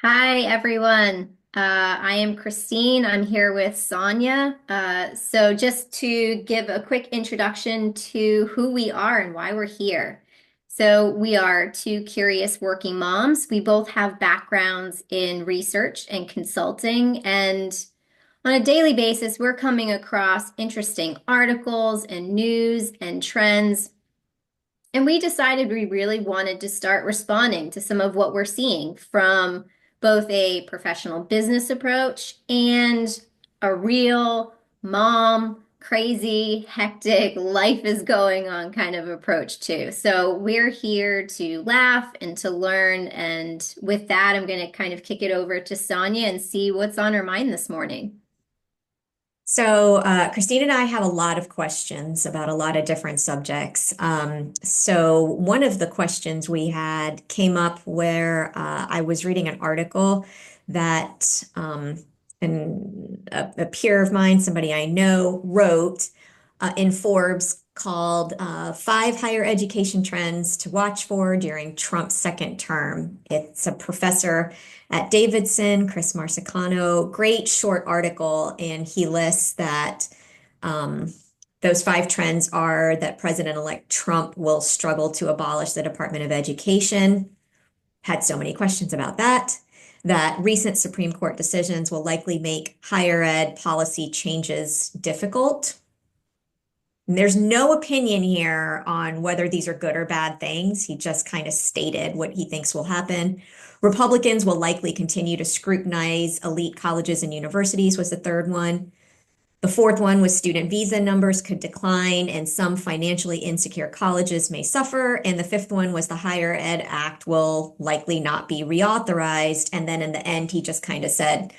Hi, everyone. I am Christine. I'm here with Sonia. So just to give a quick introduction to who we are and why we're here. So we are two curious working moms. We both have backgrounds in research and consulting, and on a daily basis, we're coming across interesting articles and news and trends. And we decided we really wanted to start responding to some of what we're seeing from both a professional business approach and a real mom, crazy, hectic, life is going on kind of approach too. So we're here to laugh and to learn. And with that, I'm going to kind of kick it over to Sonia and see what's on her mind this morning. Christine and I have a lot of questions about a lot of different subjects. One of the questions we had came up where I was reading an article that a peer of mine, somebody I know, wrote in Forbes called Five Higher Education Trends to Watch For During Trump's Second Term. It's a professor at Davidson, Chris Marsicano, great short article, and he lists that um, those five trends are that President-elect Trump will struggle to abolish the Department of Education. Had so many questions about that. That recent Supreme Court decisions will likely make higher ed policy changes difficult. And there's no opinion here on whether these are good or bad things. He just kind of stated what he thinks will happen. Republicans will likely continue to scrutinize elite colleges and universities, was the third one. The fourth one was student visa numbers could decline and some financially insecure colleges may suffer. And the fifth one was the Higher Ed Act will likely not be reauthorized. And then in the end, he just kind of said,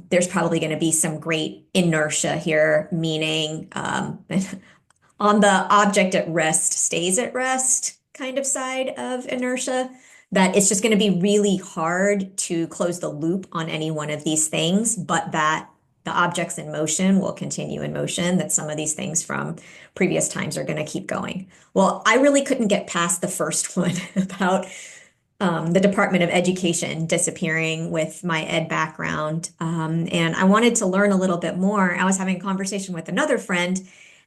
there's probably going to be some great inertia here, meaning on the object at rest stays at rest kind of side of inertia, that it's just going to be really hard to close the loop on any one of these things, but that the objects in motion will continue in motion, that some of these things from previous times are going to keep going. Well, I really couldn't get past the first one about the Department of Education disappearing with my ed background. And I wanted to learn a little bit more. I was having a conversation with another friend,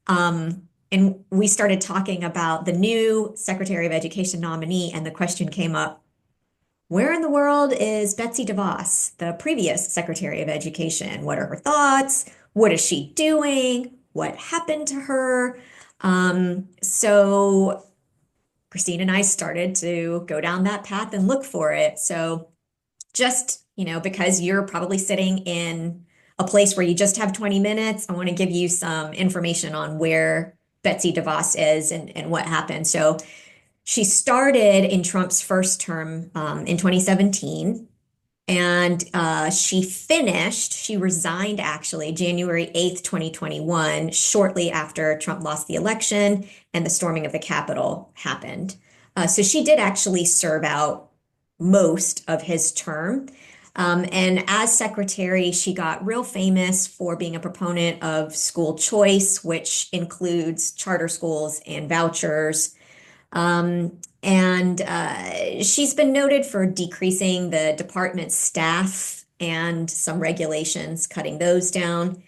and we started talking about the new Secretary of Education nominee, and the question came up, where in the world is Betsy DeVos, the previous Secretary of Education? What are her thoughts? What is she doing? What happened to her? So Christine and I started to go down that path and look for it. So just, because you're probably sitting in a place where you just have 20 minutes, I want to give you some information on where Betsy DeVos is and what happened. So she started in Trump's first term in 2017. And she resigned actually January 8th, 2021, shortly after Trump lost the election and the storming of the Capitol happened. So she did actually serve out most of his term. And as secretary, she got real famous for being a proponent of school choice, which includes charter schools and vouchers. And she's been noted for decreasing the department's staff and some regulations, cutting those down.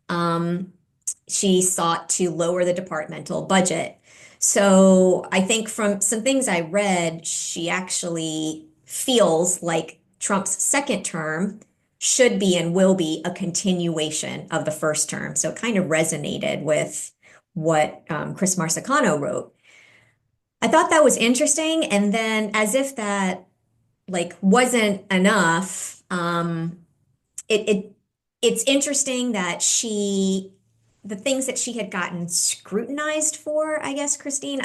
Um, she sought to lower the departmental budget. So I think from some things I read, she actually feels like Trump's second term should be and will be a continuation of the first term. So it kind of resonated with what Chris Marsicano wrote. I thought that was interesting. And then as if that like wasn't enough, it, it it's interesting that the things that she had gotten scrutinized for, I guess, Christine,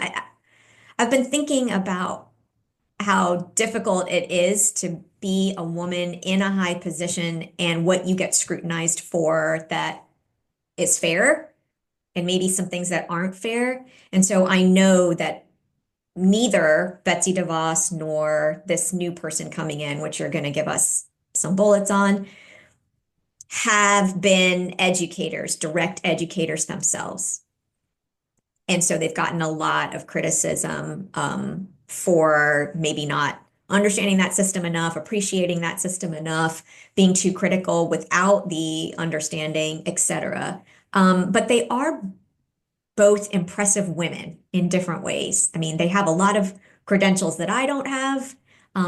I've been thinking about how difficult it is to be a woman in a high position and what you get scrutinized for that is fair and maybe some things that aren't fair. And so I know that neither Betsy DeVos nor this new person coming in, which you're going to give us some bullets on, have been educators, direct educators themselves. And so they've gotten a lot of criticism for maybe not understanding that system enough, appreciating that system enough, being too critical without the understanding, etc. But they are both impressive women in different ways. I mean, they have a lot of credentials that I don't have.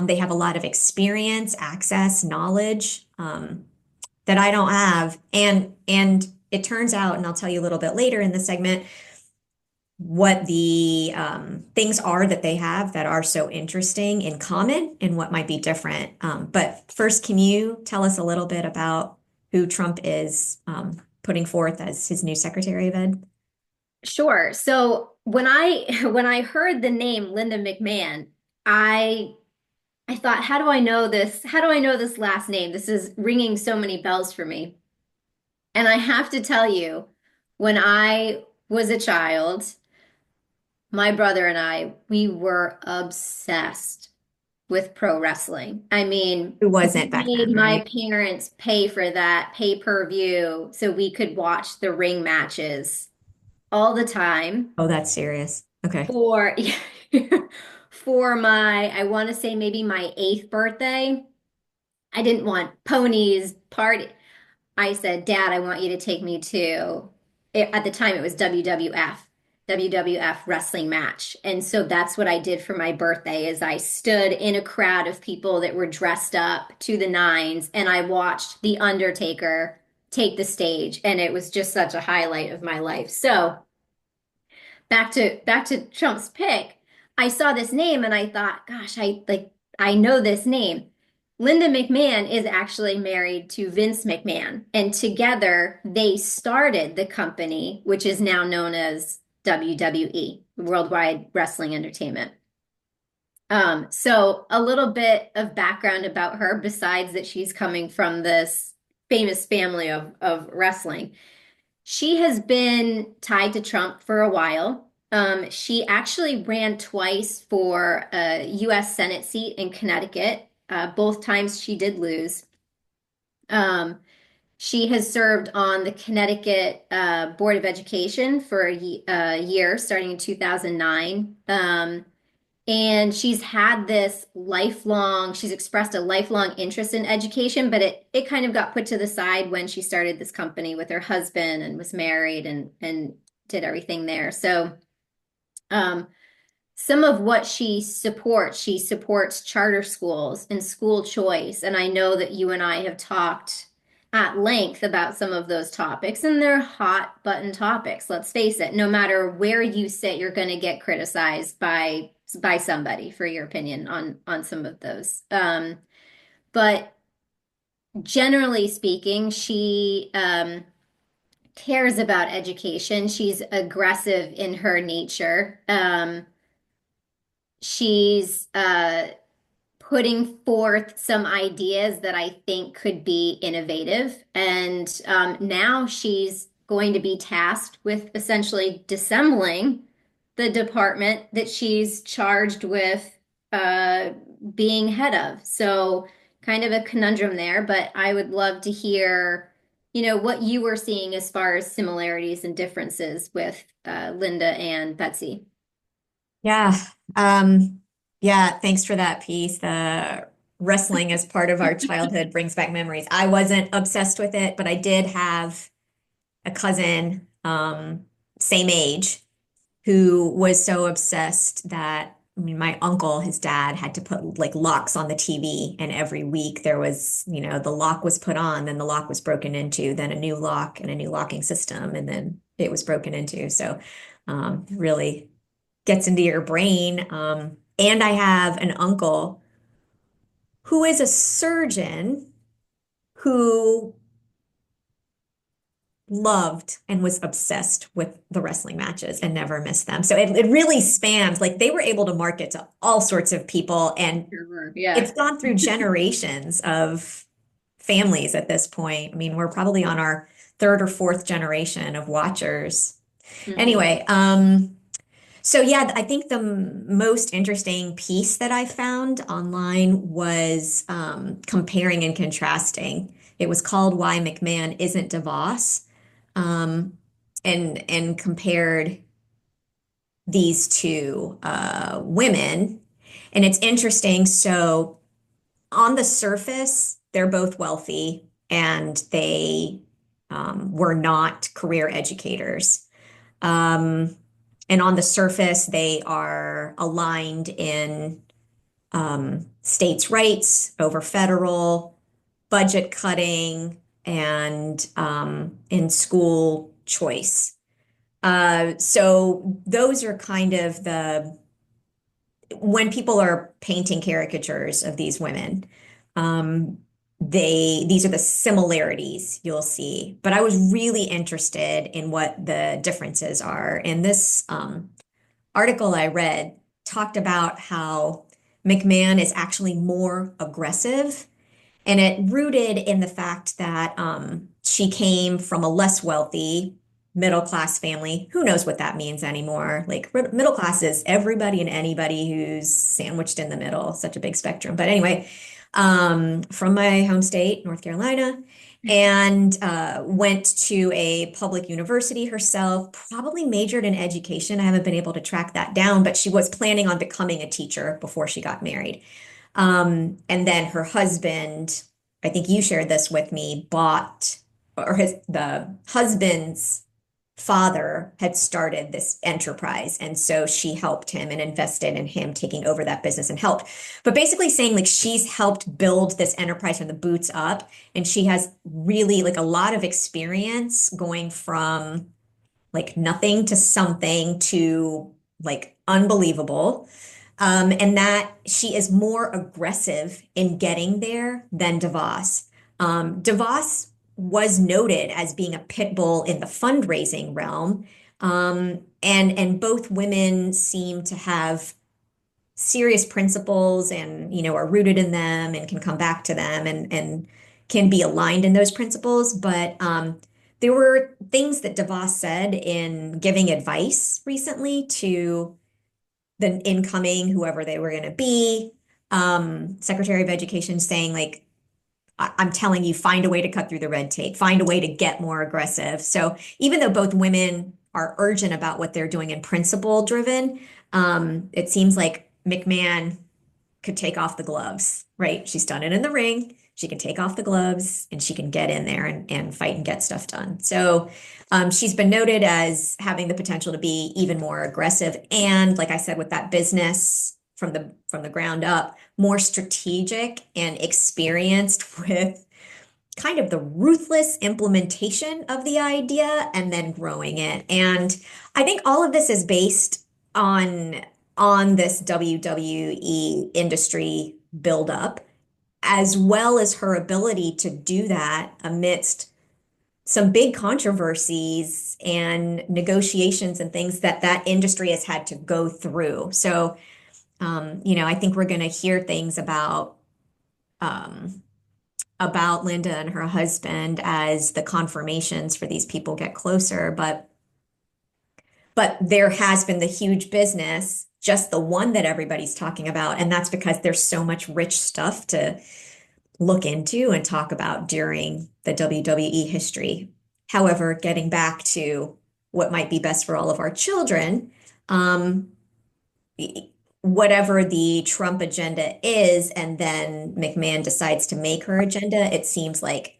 They have a lot of experience, access, knowledge that I don't have. And it turns out, and I'll tell you a little bit later in the segment, what the things are that they have that are so interesting in common and what might be different. But first, can you tell us a little bit about who Trump is putting forth as his new Secretary of Ed? Sure. So when I when I heard the name Linda McMahon, I I thought, how do I know this? How do I know this last name? This is ringing so many bells for me. And I have to tell you, when I was a child, my brother and I, we were obsessed with pro wrestling. I mean, Who we wasn't back made then, my right? parents pay for that pay-per-view so we could watch the ring matches all the time Oh, that's serious. Okay. for for my, I want to say maybe my eighth birthday. I didn't want ponies, party. I said, Dad, I want you to take me to, at the time it was WWF wrestling match. And so that's what I did for my birthday is I stood in a crowd of people that were dressed up to the nines and I watched The Undertaker take the stage. And it was just such a highlight of my life. So back to Trump's pick, I saw this name and I thought, gosh, I know this name. Linda McMahon is actually married to Vince McMahon, and together they started the company, which is now known as WWE, Worldwide Wrestling Entertainment. So a little bit of background about her, besides that she's coming from this famous family of wrestling. She has been tied to Trump for a while. She actually ran twice for a U.S. Senate seat in Connecticut. Both times she did lose. Um, she has served on the Connecticut Board of Education for a year, starting in 2009. And she's had this lifelong, she's expressed a lifelong interest in education, but it kind of got put to the side when she started this company with her husband and was married and did everything there. So um, some of what she supports charter schools and school choice. And I know that you and I have talked at length about some of those topics, and they're hot button topics. Let's face it, no matter where you sit, you're going to get criticized by somebody for your opinion on some of those. But generally speaking, she cares about education. She's aggressive in her nature. She's putting forth some ideas that I think could be innovative. And now she's going to be tasked with essentially dissembling the department that she's charged with uh, being head of. So, kind of a conundrum there, but I would love to hear, what you were seeing as far as similarities and differences with Linda and Betsy. Yeah. Um, yeah, thanks for that piece. The wrestling as part of our childhood brings back memories. I wasn't obsessed with it, but I did have a cousin, same age, who was so obsessed that I mean, my uncle, his dad, had to put like locks on the TV, and every week there was, the lock was put on, then the lock was broken into, then a new lock and a new locking system, and then it was broken into. So, really gets into your brain. And I have an uncle who is a surgeon who loved and was obsessed with the wrestling matches and never missed them. So it really spans, like they were able to market to all sorts of people, and Sure. Yeah. it's gone through generations of families at this point. I mean, we're probably on our third or fourth generation of watchers. Hmm. Anyway, so yeah, I think the most interesting piece that I found online was comparing and contrasting. It was called "Why McMahon Isn't DeVos," um, and compared these two women. And it's interesting. So on the surface, they're both wealthy and they were not career educators. Um, and on the surface, they are aligned in states' rights over federal, budget cutting, and in school choice. So those are kind of when people are painting caricatures of these women, um, these are the similarities you'll see. But I was really interested in what the differences are. And this article I read talked about how McMahon is actually more aggressive, and it rooted in the fact that she came from a less wealthy middle class family. Who knows what that means anymore? Like middle class is everybody and anybody who's sandwiched in the middle, such a big spectrum. But anyway, from my home state, North Carolina, and went to a public university herself, probably majored in education. I haven't been able to track that down, but she was planning on becoming a teacher before she got married. And then her husband, I think you shared this with me, bought, or the husband's father had started this enterprise. And so she helped him and invested in him taking over that business and helped. But basically saying like she's helped build this enterprise from the boots up. And she has really like a lot of experience going from like nothing to something to like unbelievable. And that she is more aggressive in getting there than DeVos. DeVos was noted as being a pit bull in the fundraising realm. And both women seem to have serious principles and, are rooted in them and can come back to them and can be aligned in those principles. But there were things that DeVos said in giving advice recently to the incoming, whoever they were going to be, Secretary of Education saying, like, I'm telling you, find a way to cut through the red tape, find a way to get more aggressive. So even though both women are urgent about what they're doing and principle driven, it seems like McMahon could take off the gloves, right? She's done it in the ring. She can take off the gloves and she can get in there and fight and get stuff done. So she's been noted as having the potential to be even more aggressive. And like I said, with that business from the ground up, more strategic and experienced with kind of the ruthless implementation of the idea and then growing it. And I think all of this is based on this WWE industry buildup, as well as her ability to do that amidst some big controversies and negotiations and things that industry has had to go through. So, I think we're going to hear things um, about Linda and her husband as the confirmations for these people get closer. But there has been the huge business, just the one that everybody's talking about. And that's because there's so much rich stuff to look into and talk about during the WWE history. However, getting back to what might be best for all of our children, um, whatever the Trump agenda is, and then McMahon decides to make her agenda, it seems like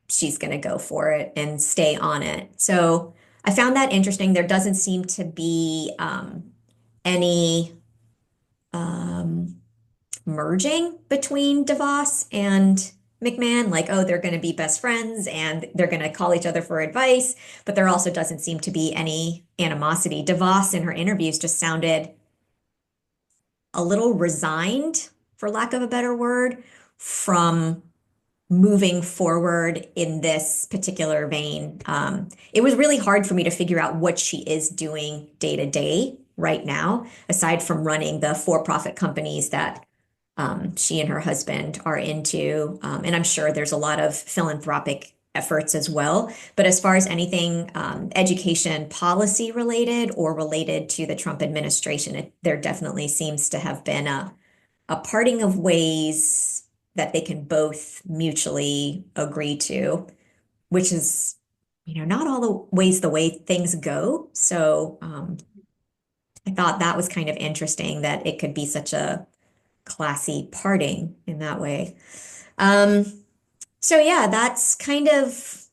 she's going to go for it and stay on it. So I found that interesting. There doesn't seem to be any um, merging between DeVos and McMahon, like, oh, they're going to be best friends and they're going to call each other for advice. But there also doesn't seem to be any animosity. DeVos in her interviews just sounded a little resigned, for lack of a better word, from moving forward in this particular vein. It was really hard for me to figure out what she is doing day to day right now, aside from running the for-profit companies that she and her husband are into. And I'm sure there's a lot of philanthropic efforts as well. But as far as anything education policy related or related to the Trump administration, there definitely seems to have been a parting of ways that they can both mutually agree to, which is, not all the ways the way things go. So I thought that was kind of interesting that it could be such a classy parting in that way. Um, so yeah, that's kind of,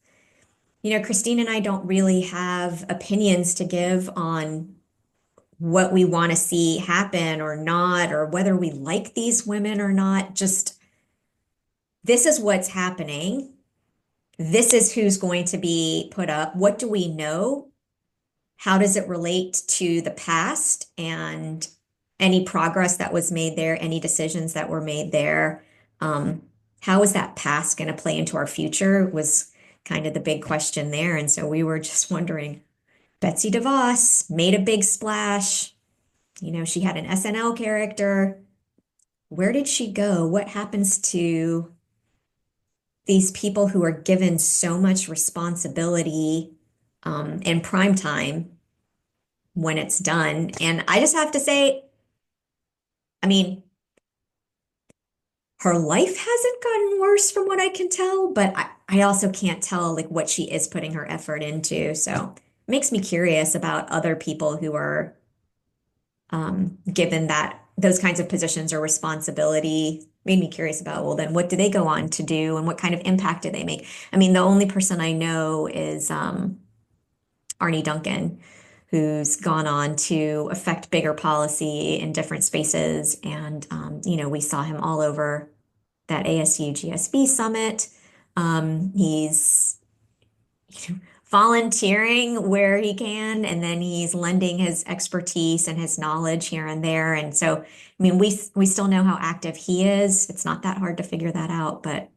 Christine and I don't really have opinions to give on what we want to see happen or not, or whether we like these women or not. Just this is what's happening. This is who's going to be put up. What do we know? How does it relate to the past and any progress that was made there, any decisions that were made there? Um, how is that past going to play into our future was kind of the big question there. And so we were just wondering, Betsy DeVos made a big splash. She had an SNL character. Where did she go? What happens to these people who are given so much responsibility in prime time when it's done? And I just have to say, I mean, her life hasn't gotten worse from what I can tell, but I also can't tell like what she is putting her effort into. So it makes me curious about other people who are given that those kinds of positions or responsibility. Made me curious about, well, then what do they go on to do and what kind of impact do they make? I mean, the only person I know is Arnie Duncan, who's gone on to affect bigger policy in different spaces. And, we saw him all over that ASU GSB summit. He's volunteering where he can, and then he's lending his expertise and his knowledge here and there. And so, I mean, we still know how active he is. It's not that hard to figure that out, but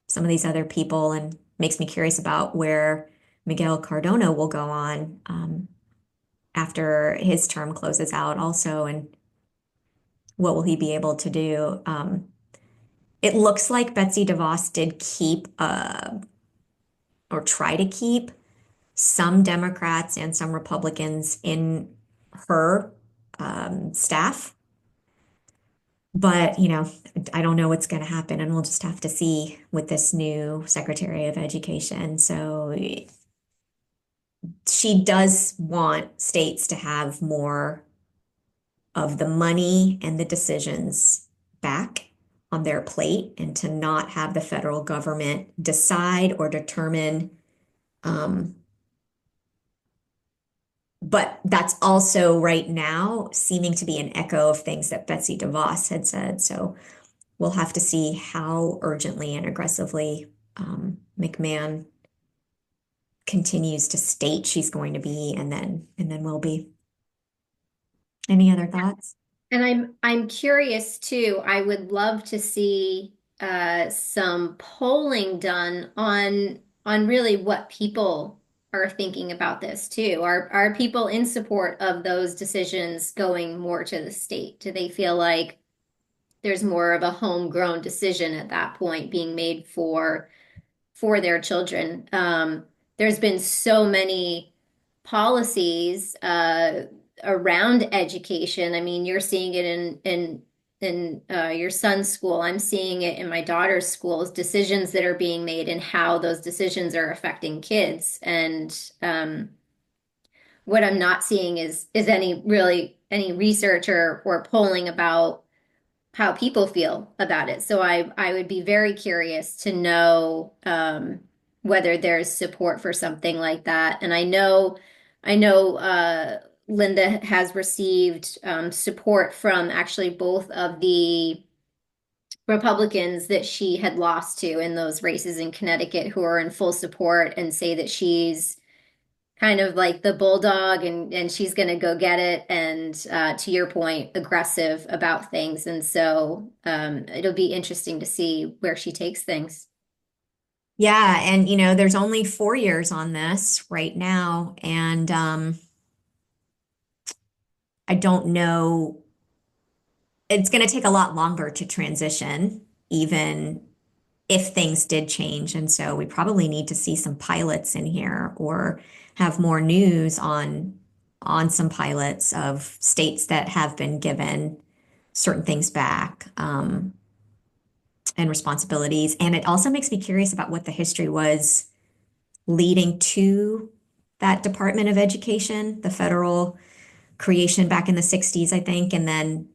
some of these other people, and makes me curious about where Miguel Cardona will go on after his term closes out also, and what will he be able to do? It looks like Betsy DeVos did keep or try to keep some Democrats and some Republicans in her staff. But, I don't know what's going to happen, and we'll just have to see with this new Secretary of Education. So she does want states to have more of the money and the decisions back on their plate and to not have the federal government decide or determine. Um, but that's also right now seeming to be an echo of things that Betsy DeVos had said. So we'll have to see how urgently and aggressively McMahon continues to state she's going to be, and then we'll be. Any other thoughts? And I'm curious too. I would love to see some polling done on really what people are thinking about this too. Are people in support of those decisions going more to the state? Do they feel like there's more of a homegrown decision at that point being made for their children? There's been so many policies around education. I mean, you're seeing it in your son's school. I'm seeing it in my daughter's schools. Decisions that are being made and how those decisions are affecting kids. And what I'm not seeing is any research or polling about how people feel about it. So I would be very curious to know whether there's support for something like that. And I know Linda has received support from actually both of the Republicans that she had lost to in those races in Connecticut, who are in full support and say that she's kind of like the bulldog, and she's going to go get it, and to your point, aggressive about things. And so it'll be interesting to see where she takes things. Yeah, and there's only 4 years on this right now, and I don't know. It's going to take a lot longer to transition, even if things did change. And so we probably need to see some pilots in here or have more news on some pilots of states that have been given certain things back and responsibilities. And it also makes me curious about what the history was leading to that Department of Education, the federal. creation back in the 60s, I think, and then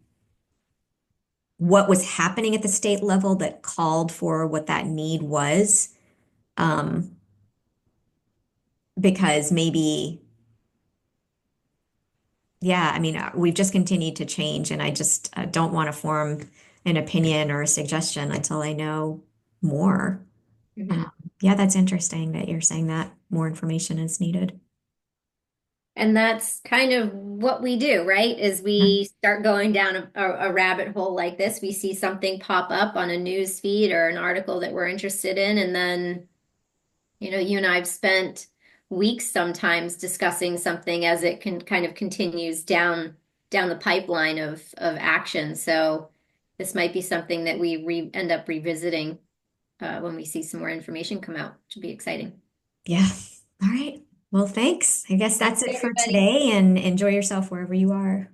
what was happening at the state level that called for what that need was. Um, because maybe, yeah, I mean, we've just continued to change, and I just don't want to form an opinion or a suggestion until I know more. Um, Mhm. yeah, that's interesting that you're saying that more information is needed. And that's kind of what we do, right? Is we start going down a rabbit hole like this. We see something pop up on a news feed or an article that we're interested in, and then, you and I have spent weeks sometimes discussing something as it can kind of continues down the pipeline of action. So this might be something that we end up revisiting when we see some more information come out, which would be exciting. Yeah. All right. Well, thanks. I guess that's Thanks, it for everybody. today, and enjoy yourself wherever you are.